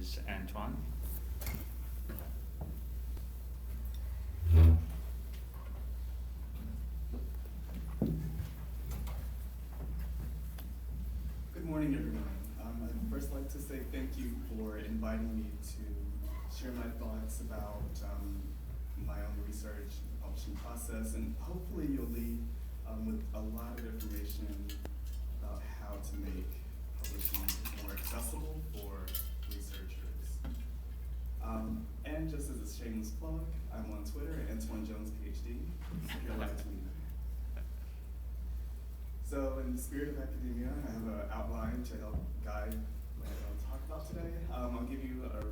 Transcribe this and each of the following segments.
is Antoine. Good morning, everyone. I'd first like to say thank you for inviting me to share my thoughts about my own research, the publishing process, and hopefully you'll leave with a lot of information about how to make publishing more accessible for researchers. And just as a shameless plug, I'm on Twitter at Antoine Jones, PhD. If you'd like to tweet me. So in the spirit of academia, I have an outline to help guide what I'm going to talk about today. I'll give you a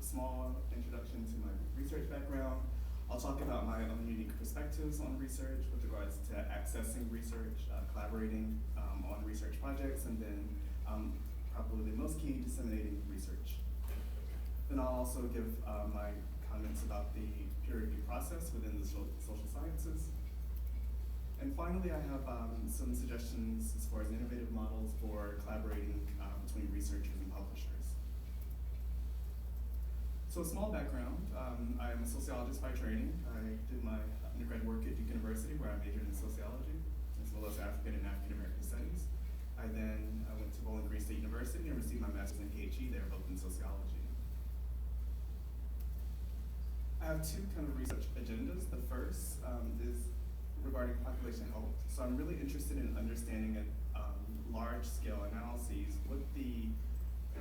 small introduction to my research background. I'll talk about my own unique perspectives on research with regards to accessing research, collaborating on research projects, and then probably the most key, disseminating research. Then I'll also give my comments about the peer review process within the social sciences. And finally, I have some suggestions as far as innovative models for collaborating between researchers and publishers. So a small background, I am a sociologist by training. I did my undergrad work at Duke University where I majored in sociology, as well as African and African American studies. I then went to Bowling Green State University and received my master's and PhD there, both in sociology. I have two kind of research agendas. The first is regarding population health. So I'm really interested in understanding at large-scale analyses what the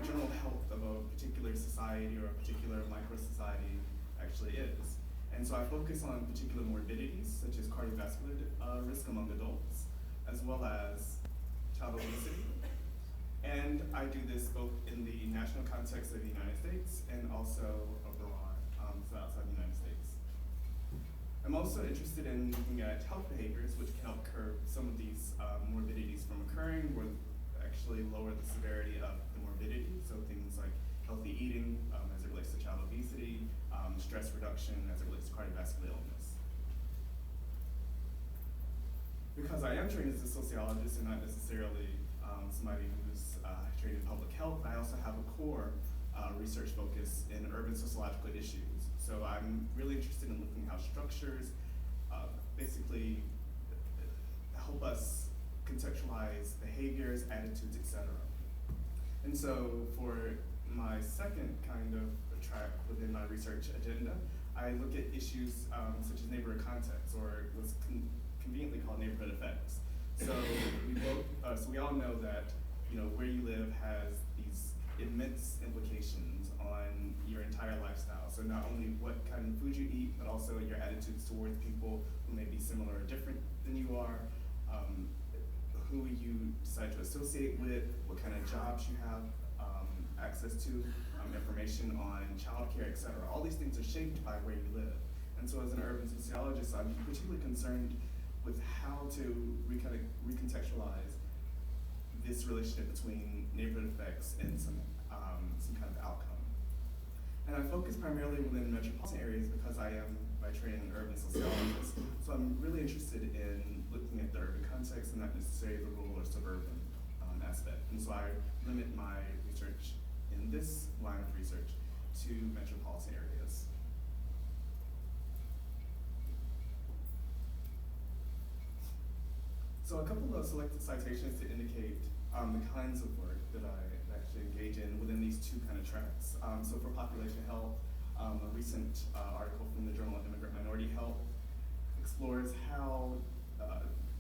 general health of a particular society or a particular micro-society actually is. And so I focus on particular morbidities, such as cardiovascular risk among adults, as well as child obesity. And I do this both in the national context of the United States and also abroad, so outside the United States. I'm also interested in looking at health behaviors which can help curb some of these morbidities from occurring or actually lower the severity of the morbidity. So things like healthy eating as it relates to child obesity, stress reduction as it relates to cardiovascular illness. Because I am trained as a sociologist and not necessarily somebody who's trained in public health, I also have a core research focus in urban sociological issues. So I'm really interested in looking how structures basically help us contextualize behaviors, attitudes, etc. And so for my second kind of track within my research agenda, I look at issues such as neighborhood context, or what's conveniently called neighborhood effects. So we all know that where you live has these immense implications on your entire lifestyle. So not only what kind of food you eat, but also your attitudes towards people who may be similar or different than you are, who you decide to associate with, what kind of jobs you have access to, information on childcare, etc. All these things are shaped by where you live. And so as an urban sociologist, I'm particularly concerned with how to recontextualize this relationship between neighborhood effects and some kind of outcome. And I focus primarily within metropolitan areas because I am by training an urban sociologist. So I'm really interested in looking at the urban context and not necessarily the rural or suburban aspect. And so I limit my research in this line of research to metropolitan areas. So a couple of selected citations to indicate the kinds of work that I actually engage in within these two kind of tracks. So for population health, a recent article from the Journal of Immigrant Minority Health explores how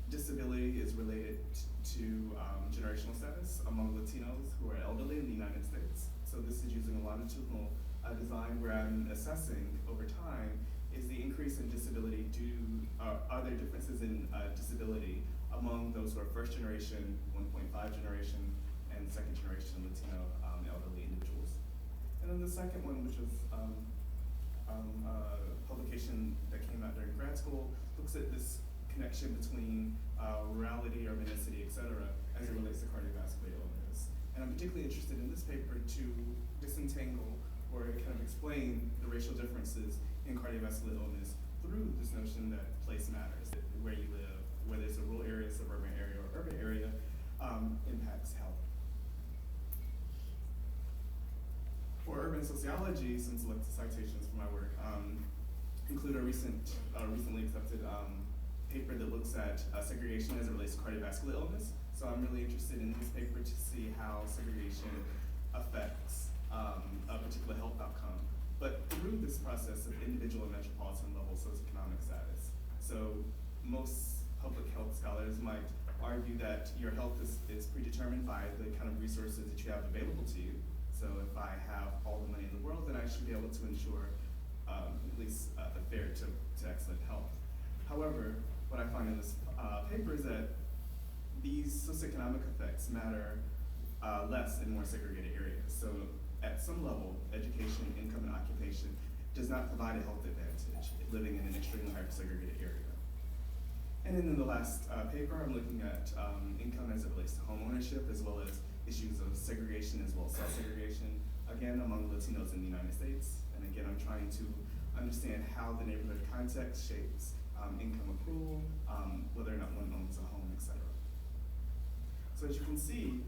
disability is related to generational status among Latinos who are elderly in the United States. So this is using a longitudinal design where I'm assessing over time, is the increase in disability are there differences in disability among those who are first generation, 1.5 generation, and second generation Latino elderly individuals. And then the second one, which was a publication that came out during grad school, looks at this connection between rurality, urbanicity, et cetera, as it relates to cardiovascular illness. And I'm particularly interested in this paper to disentangle or kind of explain the racial differences in cardiovascular illness through this notion that place matters, that where you live, whether it's a rural area, suburban area, or urban area, impacts health. For urban urban sociology, some selected citations for my work, include a recently accepted paper that looks at segregation as it relates to cardiovascular illness. So I'm really interested in this paper to see how segregation affects a particular health outcome, but through this process of individual and metropolitan level socioeconomic status. So most public health scholars might argue that your health is predetermined by the kind of resources that you have available to you. So if I have all the money in the world, then I should be able to ensure at least a fair to excellent health. However, what I find in this paper is that these socioeconomic effects matter less in more segregated areas. So at some level, education, income, and occupation does not provide a health advantage living in an extremely hyper-segregated area. And then in the last paper, I'm looking at income as it relates to home ownership, as well as issues of segregation as well as self-segregation, again, among Latinos in the United States. And again, I'm trying to understand how the neighborhood context shapes income accrual, whether or not one owns a home, et cetera. So as you can see,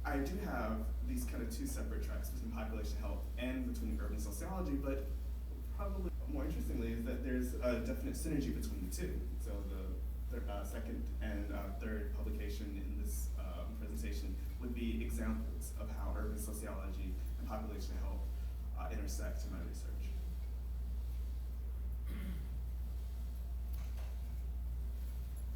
I do have these kind of two separate tracks between population health and between urban sociology, but probably more interestingly is that there's a definite synergy between the two. So the second and third publication in this presentation would be examples of how urban sociology and population health intersect in my research.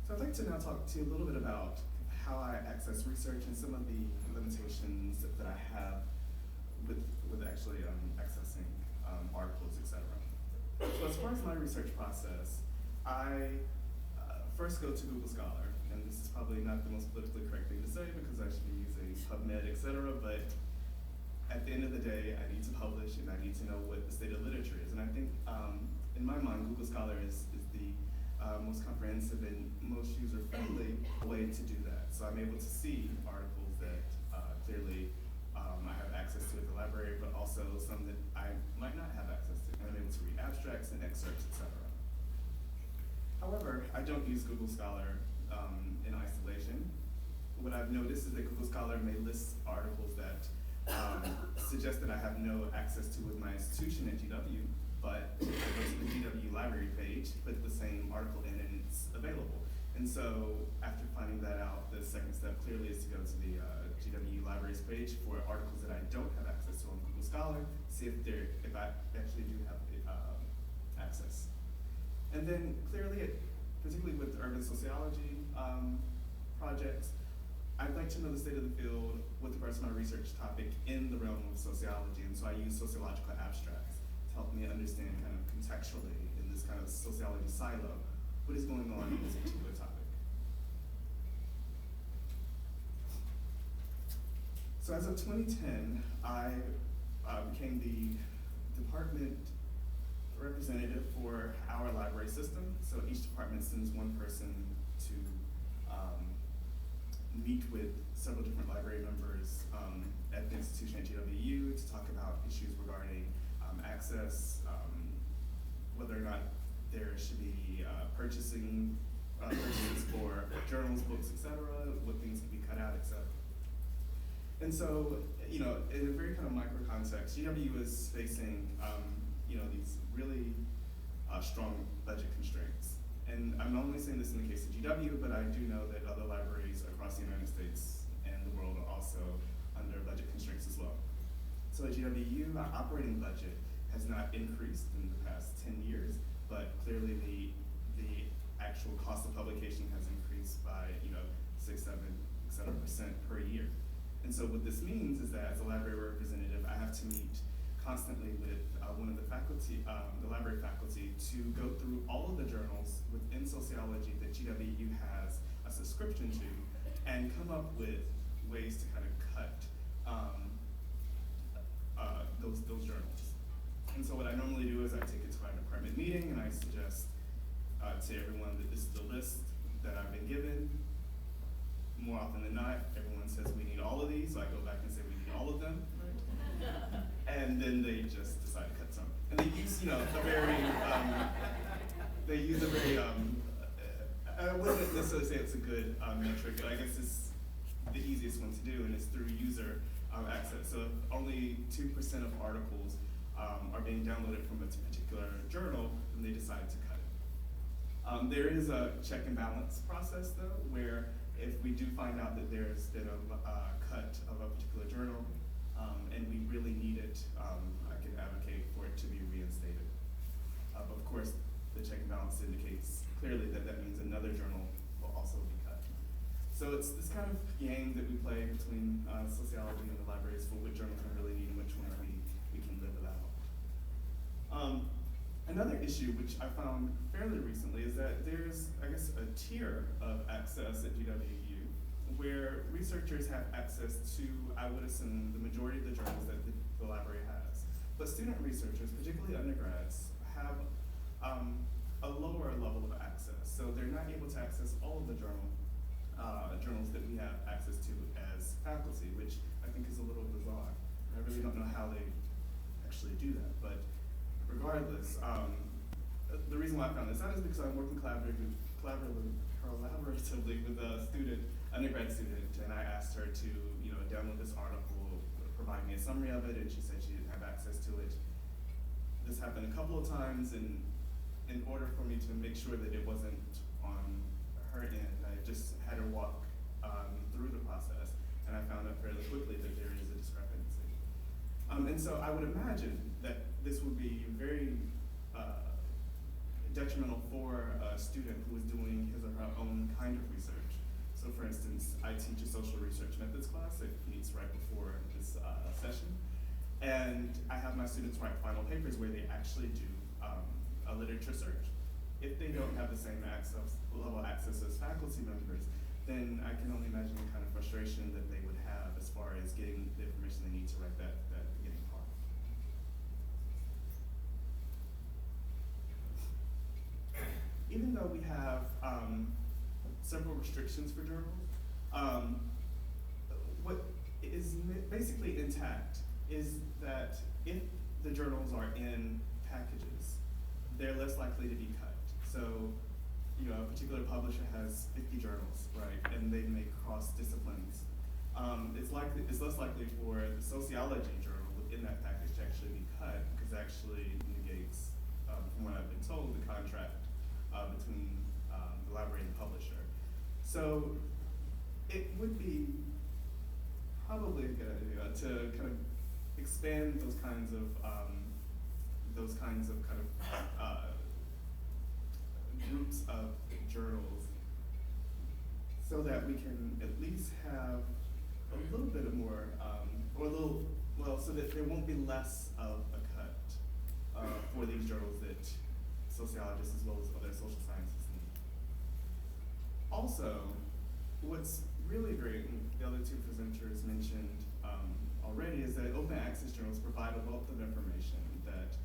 So I'd like to now talk to you a little bit about how I access research and some of the limitations that I have with actually accessing articles, et cetera. So as far as my research process, I first go to Google Scholar, and this is probably not the most politically correct thing to say because I should be using PubMed, et cetera, but at the end of the day, I need to publish and I need to know what the state of literature is. And I think, in my mind, Google Scholar is the most comprehensive and most user-friendly way to do that. So I'm able to see articles that clearly I have access to at the library, but also some that I might not have access to. And I'm able to read abstracts and excerpts, et cetera. However, I don't use Google Scholar in isolation. What I've noticed is that Google Scholar may list articles that suggest that I have no access to with my institution at GW, but I go to the GW library page, put the same article in, and it's available. And so after finding that out, the second step clearly is to go to the GW libraries page for articles that I don't have access to on Google Scholar, see if I actually do have access. And then clearly, particularly with urban sociology projects, I'd like to know the state of the field with regards to my research topic in the realm of sociology, and so I use sociological abstracts to help me understand kind of contextually in this kind of sociology silo what is going on in this particular topic. So as of 2010, I became the department representative for our library system. So each department sends one person to meet with several different library members at the institution at GWU to talk about issues regarding access, whether or not there should be purchases for journals, books, et cetera, what things can be cut out, et cetera. And so, in a very kind of micro context, GW is facing these really strong budget constraints. And I'm not only saying this in the case of GW, but I do know that other libraries across the United States and the world are also under budget constraints as well. So at GWU, our operating budget has not increased in the past 10 years, but clearly the actual cost of publication has increased by 6, 7, et cetera % per year. And so what this means is that as a library representative, I have to meet constantly with one of the faculty, the library faculty, to go through all of the journals within sociology that GWU has a subscription to, and come up with ways to kind of cut those journals. And so what I normally do is I take it to our department meeting and I suggest to everyone that this is the list that I've been given. More often than not, everyone says we need all of these, so I go back and say we need all of them. And then they just decide to cut some. And they use, a very, I wouldn't necessarily say it's a good metric, but I guess it's the easiest one to do, and it's through user access. So if only 2% of articles are being downloaded from a particular journal, then they decide to cut it. There is a check and balance process though, where if we do find out that there's been a cut of a particular journal, and we really need it, I can advocate for it to be reinstated. But of course, the check and balance indicates clearly that that means another journal will also be cut. So it's this kind of game that we play between sociology and the libraries for which journals we really need and which ones we can live without. Another issue which I found fairly recently is that there's, I guess, a tier of access at GWU where researchers have access to, I would assume, the majority of the journals that the library has. But student researchers, particularly undergrads, have a lower level of access. So they're not able to access all of the journals that we have access to as faculty, which I think is a little bizarre. I really don't know how they actually do that, but regardless, the reason why I found this out is because I'm working collaboratively with a undergrad student, and I asked her to, download this article, provide me a summary of it, and she said she didn't have access to it. This happened a couple of times, and in order for me to make sure that it wasn't on her end, I just had her walk through the process, and I found out fairly quickly that there is a discrepancy. And so I would imagine that this would be very detrimental for a student who is doing his or her own kind of research. So for instance, I teach a social research methods class that meets right before this session. And I have my students write final papers where they actually do a literature search. If they don't have the same level of access as faculty members, then I can only imagine the kind of frustration that they would have as far as getting the information they need to write that beginning part. Even though we have several restrictions for journals, what is basically intact is that if the journals are in packages, they're less likely to be cut. So, a particular publisher has 50 journals, right, and they may cross disciplines. It's less likely for the sociology journal within that package to actually be cut, because it actually negates, from what I've been told, the contract between the library and the publisher. So it would be probably a good idea to kind of expand those kinds of groups of journals, so that we can at least have a little bit of more, so that there won't be less of a cut for these journals that sociologists as well as other social sciences need. Also, what's really great, and the other two presenters mentioned already, is that open access journals provide a wealth of information that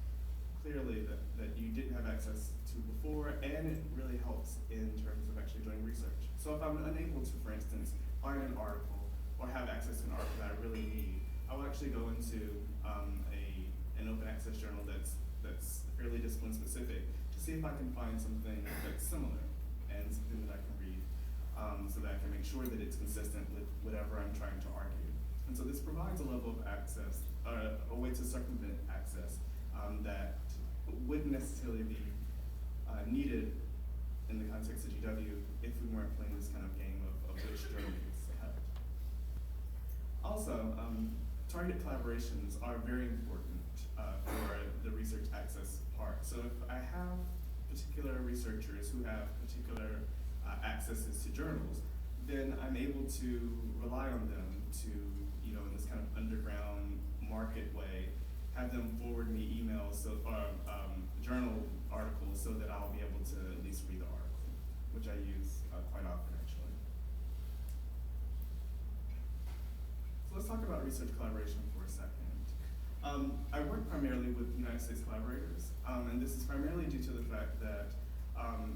clearly that you didn't have access to before, and it really helps in terms of actually doing research. So if I'm unable to, for instance, find an article or have access to an article that I really need, I will actually go into an open access journal that's fairly discipline specific to see if I can find something that's similar and something that I can read, so that I can make sure that it's consistent with whatever I'm trying to argue. And so this provides a level of access, a way to circumvent access that wouldn't necessarily be needed in the context of GW if we weren't playing this kind of game of which journal gets cut. Also, targeted collaborations are very important for the research access part. So if I have particular researchers who have particular accesses to journals, then I'm able to rely on them to, in this kind of underground market way, have them forward me emails or journal articles so that I'll be able to at least read the article, which I use quite often actually. So let's talk about research collaboration for a second. I work primarily with United States collaborators, and this is primarily due to the fact that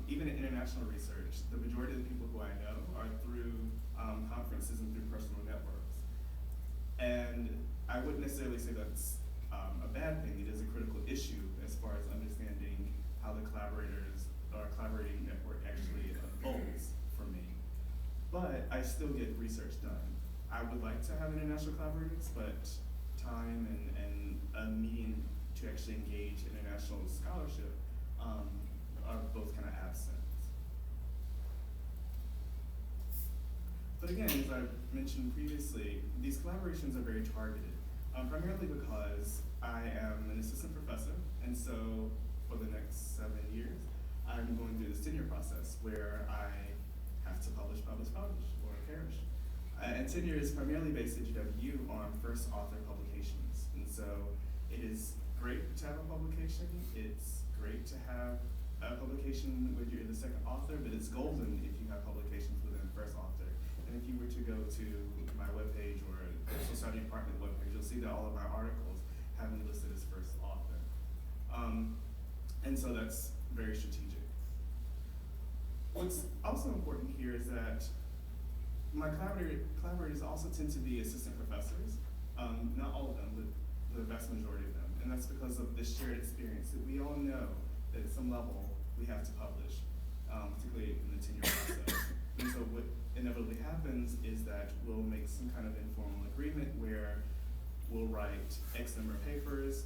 even in international research, the majority of the people who I know are through conferences and through personal networks. And I wouldn't necessarily say that's a bad thing. It is a critical issue as far as understanding how the collaborating network actually unfolds for me. But I still get research done. I would like to have international collaborators, but time and a median to actually actually engage in international scholarship are both kind of absent. But again, as I mentioned previously, these collaborations are very targeted, primarily because I am an assistant professor, and so for the next 7 years, I'm going through this tenure process where I have to publish, or perish. And tenure is primarily based at GW on first author publications. And so it is great to have a publication. It's great to have a publication where you're the second author, but it's golden if you have publications within first author. And if you were to go to my webpage or the Sociology Department webpage, you'll see that all of my articles have me listed as first author. And so that's very strategic. What's also important here is that my collaborators also tend to be assistant professors. Not all of them, but the vast majority of them. And that's because of this shared experience that we all know that at some level we have to publish, particularly in the tenure process. And so what inevitably happens is that we'll make some kind of informal agreement where we'll write X number of papers,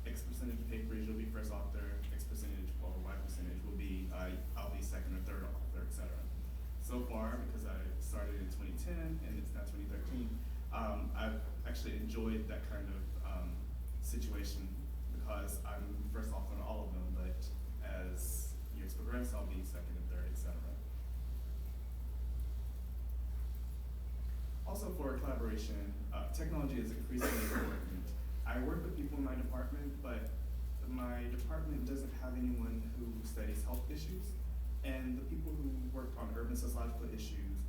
X percentage of papers, you'll be first author, X percentage or Y percentage will be, I'll be second or third author, et cetera. So far, because I started in 2010 and it's now 2013, I've actually enjoyed that kind of situation because I'm first author on all of them, but as years progress, I'll be second and third, et cetera. Also for collaboration, technology is increasingly important. I work with people in my department, but my department doesn't have anyone who studies health issues, and the people who work on urban sociological issues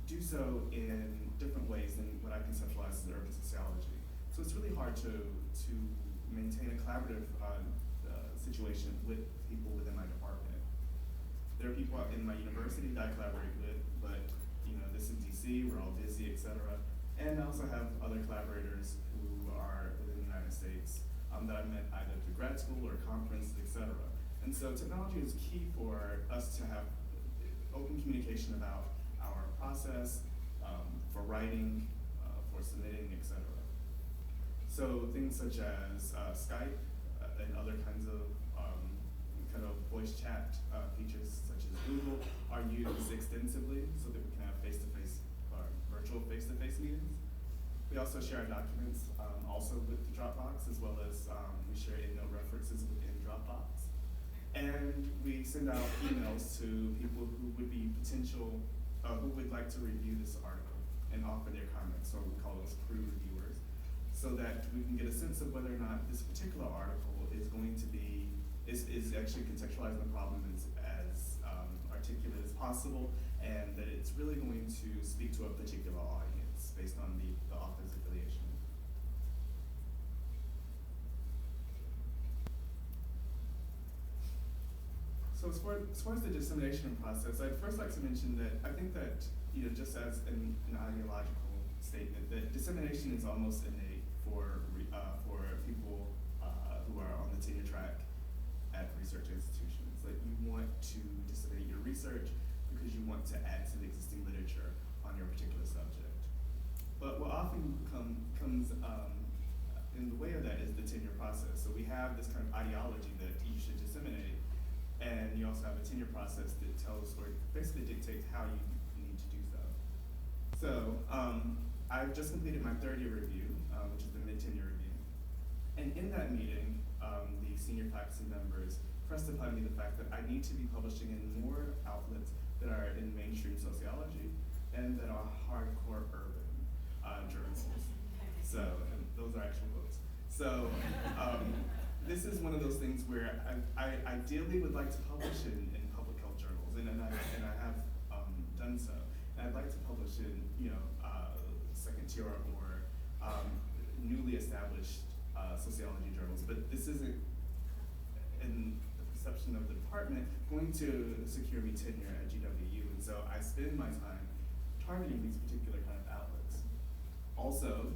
do so in different ways than what I conceptualize as urban sociology. So it's really hard to maintain a collaborative situation with people within my department. There are people in my university that I collaborate with, but this is DC, we're all busy, et cetera. And I also have other collaborators who are within the United States that I met either through grad school or conference, et cetera. And so technology is key for us to have open communication about our process, for writing, for submitting, et cetera. So things such as Skype and other kinds of kind of voice chat features such as Google are used extensively so that we can have face-to-face or virtual face-to-face meetings. We also share our documents also with the Dropbox, as well as we share EndNote references within Dropbox. And we send out emails to people who would be who would like to review this article and offer their comments, or we call those crew reviewers, so that we can get a sense of whether or not this particular article is going to be, is actually contextualizing the problem as articulate as possible, and that it's really going to speak to a particular audience based on the author's affiliation. So as far as the dissemination process, I'd first like to mention that I think that, just as an ideological statement, that dissemination is almost innate for people who are on the tenure track at research institutions. Like, you want to disseminate your research because you want to add to the existing literature on your particular subject. But what often comes in the way of that is the tenure process. So we have this kind of ideology that you should disseminate, and you also have a tenure process that tells or basically dictates how you need to do so. So I've just completed my third year review, which is the mid-tenure review. And in that meeting, the senior faculty members pressed upon me the fact that I need to be publishing in more outlets that are in mainstream sociology and that are hardcore urban journals. So, and those are actual quotes. So, this is one of those things where I ideally would like to publish in public health journals, and I have done so. And I'd like to publish in second tier or newly established sociology journals, but this isn't, in the perception of the department, going to secure me tenure at GWU, and so I spend my time targeting these particular kind of outlets. Also,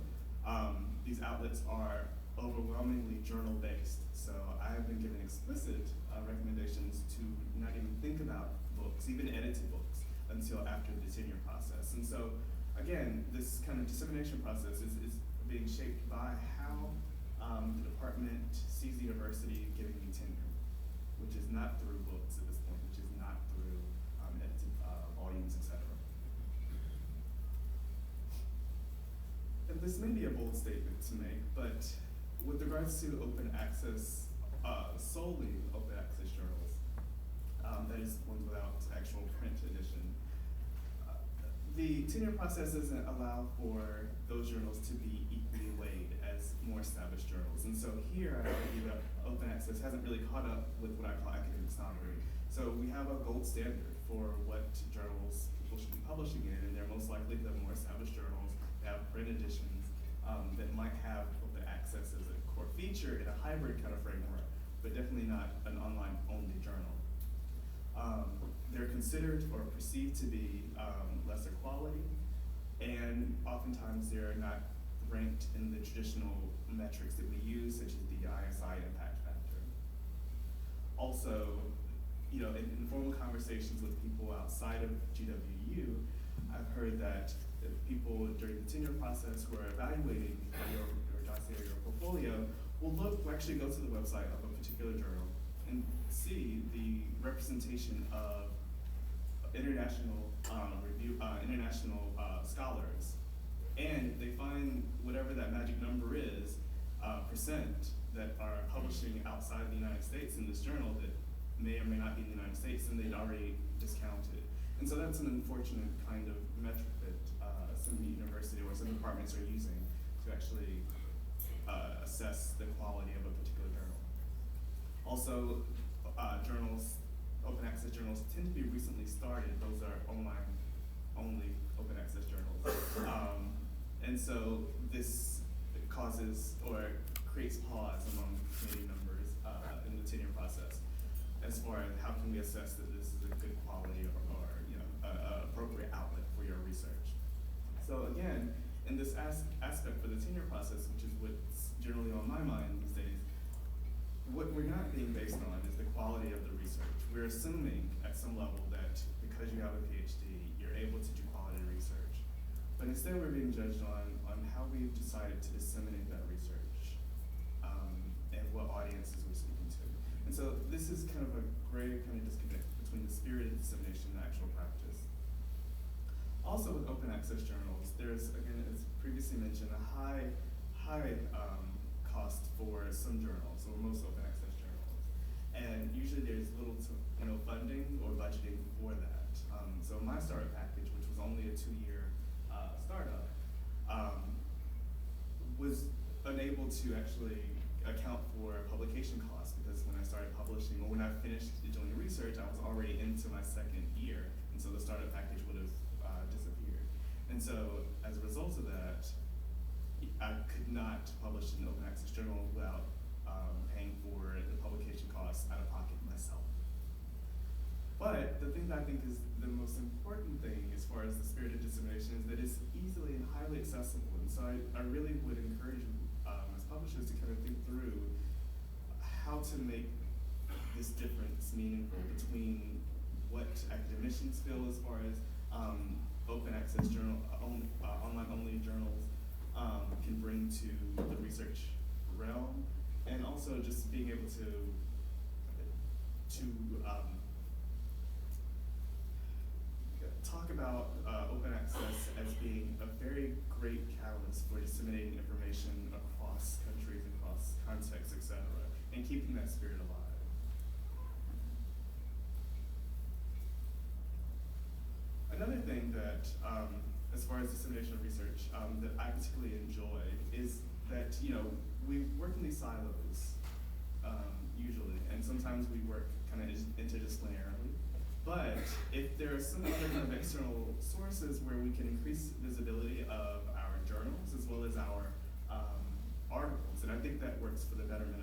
these outlets are overwhelmingly journal-based, so I have been given explicit recommendations to not even think about books, even edited books, until after the tenure process. And so, again, this kind of dissemination process is being shaped by how the department sees the this may be a bold statement to make, but with regards to open access, solely open access journals, that is ones without actual print edition, the tenure process doesn't allow for those journals to be equally weighed as more established journals. And so here I argue that open access hasn't really caught up with what I call academic snobbery. So we have a gold standard for what journals people should be publishing in, and they're most likely the more established journals that have print editions that might have open access as a core feature in a hybrid kind of framework, but definitely not an online-only journal. They're considered or perceived to be lesser quality, and oftentimes they're not ranked in the traditional metrics that we use, such as the ISI impact factor. Also, you know, in informal conversations with people outside of GWU, I've heard that people during the tenure process who are evaluating your dossier or your portfolio will actually go to the website of a particular journal and see the representation of international scholars, and they find whatever that magic number is, percent that are publishing outside the United States in this journal that may or may not be in the United States, and they'd already discounted. And so that's an unfortunate kind of metric that some university or some departments are using to actually assess the quality of a particular journal. Also, journals, open access journals tend to be recently started. Those are online only open access journals. And so this causes or creates pause among committee members in the tenure process as far as how can we assess that this is a good quality or you know, appropriate outlet for your research. So again, in this aspect for the tenure process, which is what's generally on my mind these days, what we're not being based on is the quality of the research. We're assuming at some level that because you have a PhD, you're able to do quality research. But instead we're being judged on how we've decided to disseminate that research and what audiences we're speaking to. And so this is kind of a gray kind of disconnect between the spirit of dissemination and actual practice. Also with open access journals, there's, again, as previously mentioned, a high cost for some journals, or most open access journals. And usually there's little to funding or budgeting for that. So my startup package, which was only a 2-year startup, was unable to actually account for publication costs, because when I started publishing, or when I finished doing research, I was already into my 2nd year, and so the startup package would have disappeared. And so as a result of that, I could not publish an open access journal without paying for the publication costs out of pocket myself. But the thing that I think is the most important thing as far as the spirit of dissemination is that it's easily and highly accessible. And so I really would encourage as publishers to kind of think through how to make this difference meaningful between what academicians feel as far as open access journal, online only journals can bring to the research realm, and also just being able to talk about open access as being a very great catalyst for disseminating information across countries, across contexts, etc., and keeping that spirit alive. Another thing that, as far as dissemination of research, that I particularly enjoy is that, we work in these silos, usually, and sometimes we work kind of interdisciplinarily. But if there are some other kind of external sources where we can increase visibility of our journals as well as our articles, and I think that works for the betterment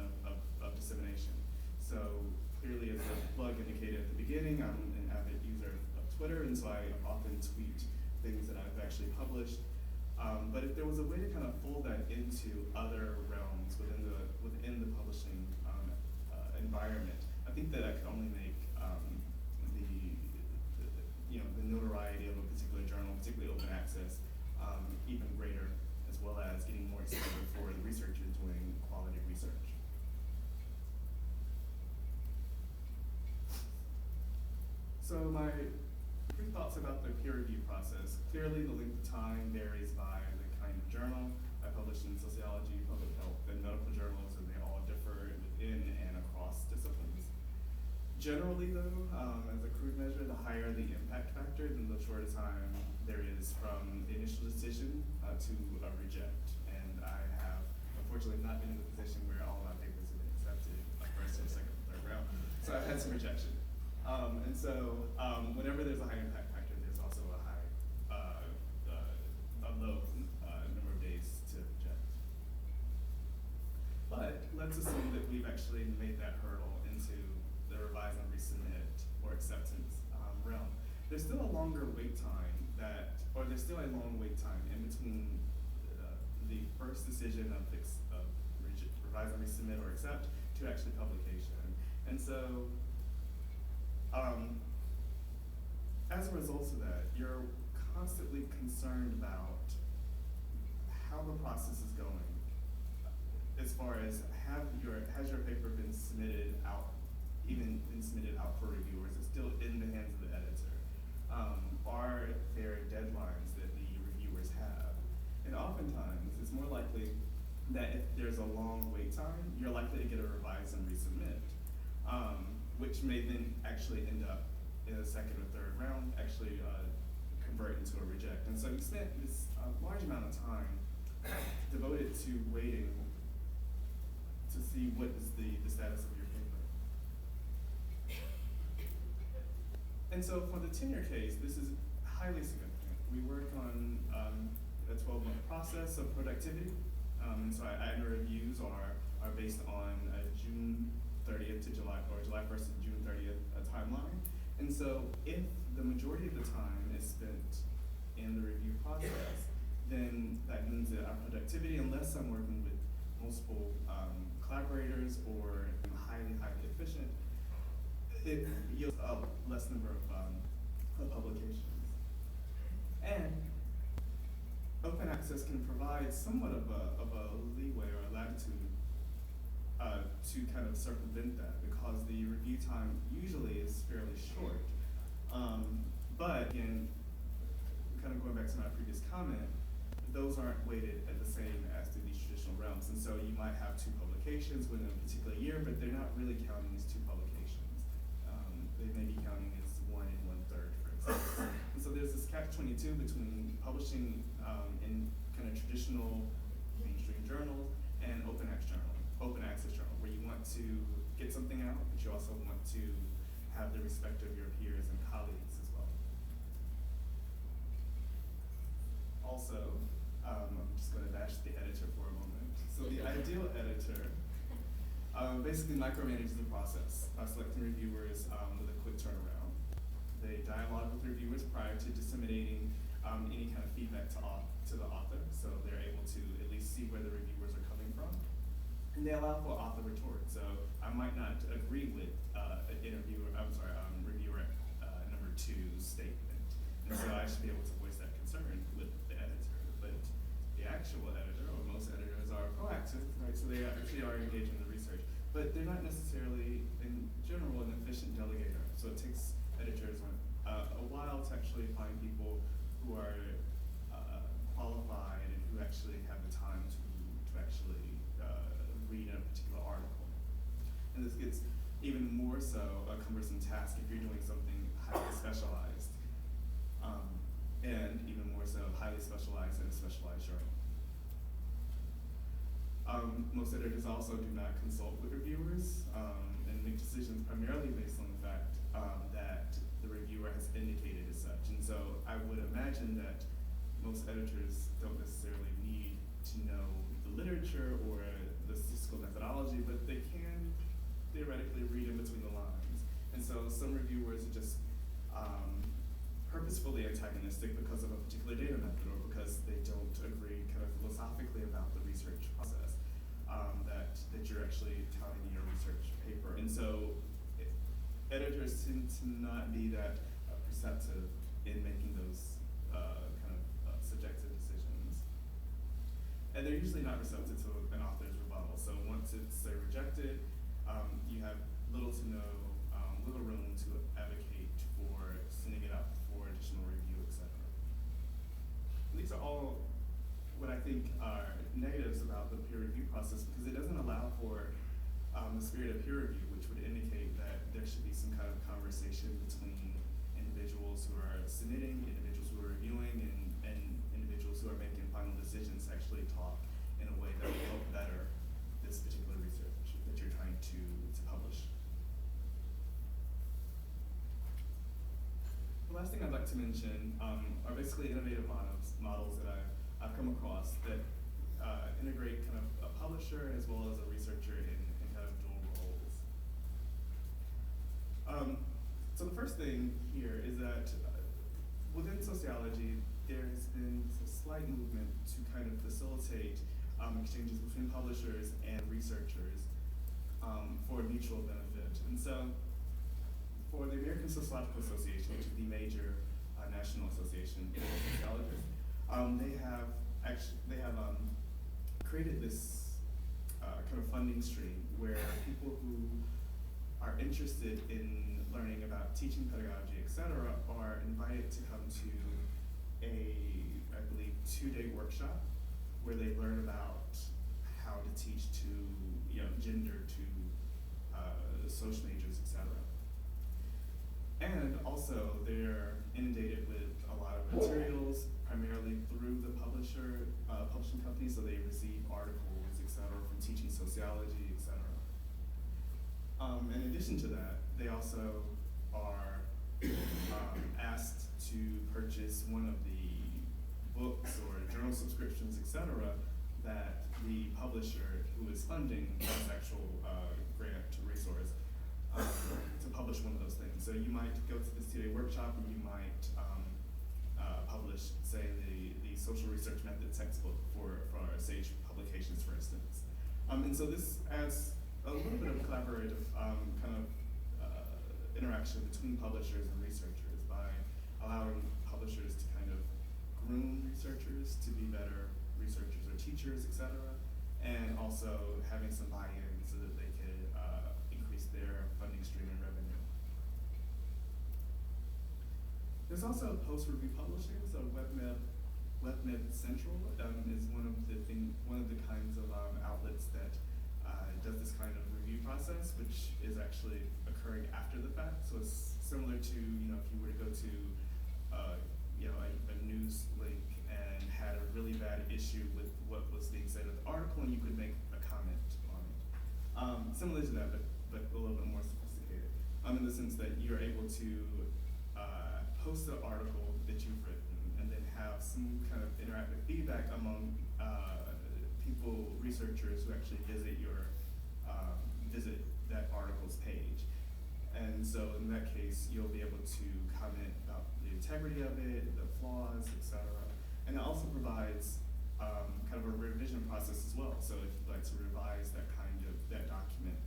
of dissemination. So clearly, as the plug indicated at the beginning, I'm an avid user of Twitter, and so I often tweet things that I've actually published. But if there was a way to kind of fold that into other realms within the publishing environment, I think that I could only make the notoriety of a particular journal, particularly open access, even greater, as well as getting more exposure for the researchers doing quality research. So my brief thoughts about the peer review process. Clearly, the length of time varies by the kind of journal. I publish in sociology, public health, and medical journals, and they all differ within and across disciplines. Generally though, as a crude measure, the higher the impact factor, then the shorter time there is from the initial decision to a reject. And I have unfortunately not been in the position where all my papers have been accepted first or second or third round. So I've had some rejection. And so whenever there's a high impact factor, there's also a high, a low number of days to reject. But let's assume that we've actually made that hurdle into the revise and resubmit or acceptance realm. There's still a longer wait time there's still a long wait time in between the first decision of revise and resubmit or accept to actually publication. And so, as a result of that, you're constantly concerned about how the process is going. As far as has your paper been submitted out, even been submitted out for review, or is it still in the hands of the editor? Are there deadlines that the reviewers have? And oftentimes, it's more likely that if there's a long wait time, you're likely to get a revise and resubmit, which may then actually end up in the second or third round, actually convert into a reject. And so you spent this large amount of time devoted to waiting to see what is the status of your paper. And so for the tenure case, this is highly significant. We work on a 12-month process of productivity. And so annual reviews are based on June 30th to July 1st to June 30th timeline. And so if the majority of the time is spent in the review process, then that means that our productivity, unless I'm working with multiple collaborators or highly efficient, it yields a less number of publications. And open access can provide somewhat of a leeway or a latitude to kind of circumvent that, because the review time usually is fairly short. But again, kind of going back to my previous comment, those aren't weighted at the same as do these traditional realms. And so you might have 2 publications within a particular year, but they're not really counting as 2 publications. They may be counting as 1 and 1/3, for example. And so there's this catch-22 between publishing in kind of traditional mainstream journals and open access journal, where you want to get something out, but you also want to have the respect of your peers and colleagues as well. Also, I'm just going to bash the editor for a moment. So the ideal editor basically micromanages the process by selecting reviewers with a quick turnaround. They dialogue with reviewers prior to disseminating any kind of feedback to the author, so they're able to at least see where the reviewers are coming from. And they allow for author retort. So I might not agree with reviewer number 2's statement, and so I should be able to voice that concern with the editor. But the actual editor, or most editors, are proactive, right? So they actually are engaged in the research, but they're not necessarily, in general, an efficient delegator. So it takes editors a while to actually find people who are qualified and who actually have the time to actually read a particular article. And this gets even more so a cumbersome task if you're doing something highly specialized, and even more so highly specialized in a specialized journal. Most editors also do not consult with reviewers and make decisions primarily based on the fact that the reviewer has indicated as such. And so I would imagine that most editors don't necessarily need to know the literature or the statistical methodology, but they can theoretically read in between the lines. And so some reviewers are just purposefully antagonistic because of a particular data method, or because they don't agree kind of philosophically about the research process that you're actually touting in your research paper. And so editors tend to not be that perceptive in making those subjective decisions. And they're usually not receptive to an author's rebuttal. So once it's rejected, you have little to no little room to advocate for sending it out for additional review, etc. These are all what I think are for the spirit of peer review, which would indicate that there should be some kind of conversation between individuals who are submitting, individuals who are reviewing, and individuals who are making final decisions actually talk in a way that will help better this particular research that you're trying to publish. The last thing I'd like to mention are basically innovative models that I've come across that integrate kind of a publisher as well as a researcher in kind of dual roles. So the first thing here is that within sociology, there has been a slight movement to kind of facilitate exchanges between publishers and researchers for mutual benefit. And so for the American Sociological Association, which is the major national association for sociologists, they have created this kind of funding stream where people who are interested in learning about teaching pedagogy, et cetera, are invited to come to a, I believe, 2-day workshop where they learn about how to teach to, gender, to social majors, et cetera. And also, they're inundated with a lot of materials, primarily through the publishing company, so they receive articles, et cetera, from teaching sociology, et cetera. In addition to that, they also are asked to purchase one of the books or journal subscriptions, et cetera, that the publisher who is funding this actual grant resource to publish one of those things. So you might go to this 2-day workshop and you might publish, say, the social research method textbook for Sage Publications, for instance. And so this adds a little bit of collaborative kind of interaction between publishers and researchers by allowing publishers to kind of groom researchers to be better researchers or teachers, et cetera, and also having some buy-in so that they could increase their funding stream and revenue. There's also post-review publishing, so WebMed Central is one of the kinds of outlets that does this kind of review process, which is actually occurring after the fact. So it's similar to, if you were to go to, a news link and had a really bad issue with what was being said in the article, and you could make a comment on it. Similar to that, but a little bit more sophisticated, in the sense that you're able to post the article that you've written and then have some kind of interactive feedback among people, researchers who actually visit that article's page. And so in that case, you'll be able to comment about the integrity of it, the flaws, et cetera. And it also provides kind of a revision process as well. So if you'd like to revise that document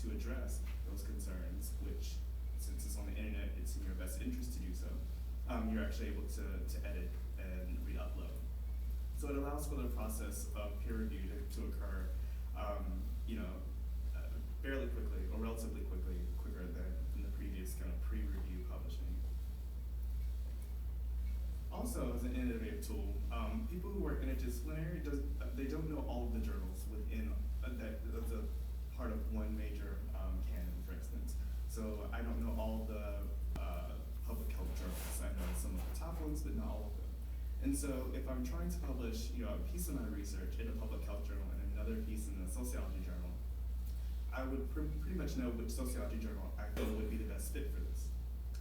to address those concerns, which since it's on the internet, it's in your best interest to do so, you're actually able to edit and re-upload. So it allows for the process of peer review to occur fairly quickly, or relatively quicker than in the previous kind of pre-review publishing. Also, as an innovative tool, people who work interdisciplinary, they don't know all of the journals within that's a part of one major canon, for instance. So I don't know all the public health journals. I know some of the top ones, but not all of them. And so if I'm trying to publish, a piece of my research in a public health journal and another piece in a sociology journal, I would pretty much know which sociology journal I feel would be the best fit for this.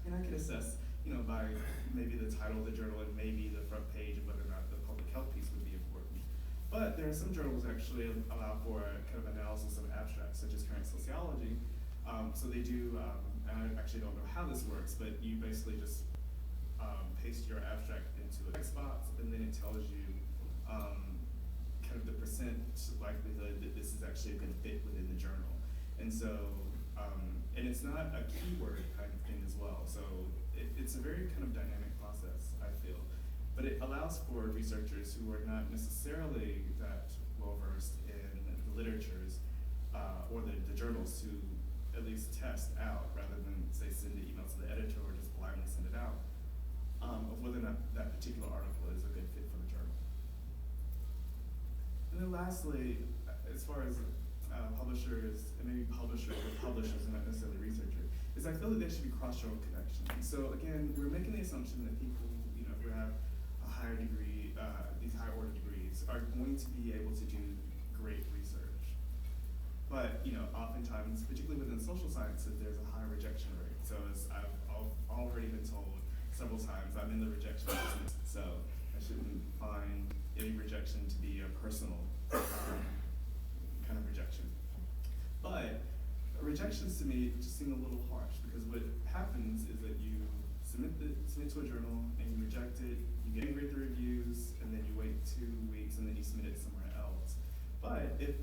And I could assess, by maybe the title of the journal and maybe the front page of whether or not the public health piece would be important. But there are some journals that actually allow for kind of analysis of abstracts, such as current sociology. So they do, and I actually don't know how this works, but you basically just paste your abstract into a text box, and then it tells you kind of the percent likelihood that this is actually a good fit within the journal. And so, and it's not a keyword kind of thing as well. So it's a very kind of dynamic process, I feel. But it allows for researchers who are not necessarily that well-versed in the literatures or the journals to at least test out, rather than, say, send an email to the editor or just blindly send it out, of whether or not that particular article is a good fit for the journal. And then lastly, as far as publishers, and maybe publishers or publishers and not necessarily researchers, is I feel that there should be cross-journal connections. So again, we're making the assumption that people, who have a higher degree, these higher order degrees, are going to be able to do great research. But oftentimes, particularly within social sciences, there's a high rejection rate. So as I've already been told several times, I'm in the rejection business. So I shouldn't find any rejection to be a personal kind of rejection. But rejections to me just seem a little harsh, because what happens is that you submit to a journal and you reject it, you get grade the reviews, and then you wait 2 weeks and then you submit it somewhere else. But if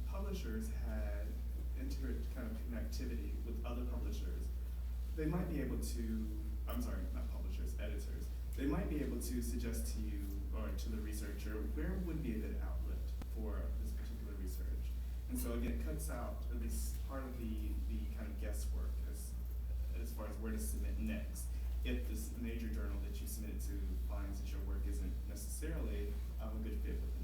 publishers had kind of connectivity with other publishers, they might be able to, I'm sorry, not publishers, editors, they might be able to suggest to you or to the researcher where would be a good outlet for this particular research. And so again, it cuts out at least part of the kind of guesswork as far as where to submit next. If this major journal that you submitted to finds that your work isn't necessarily a good fit with the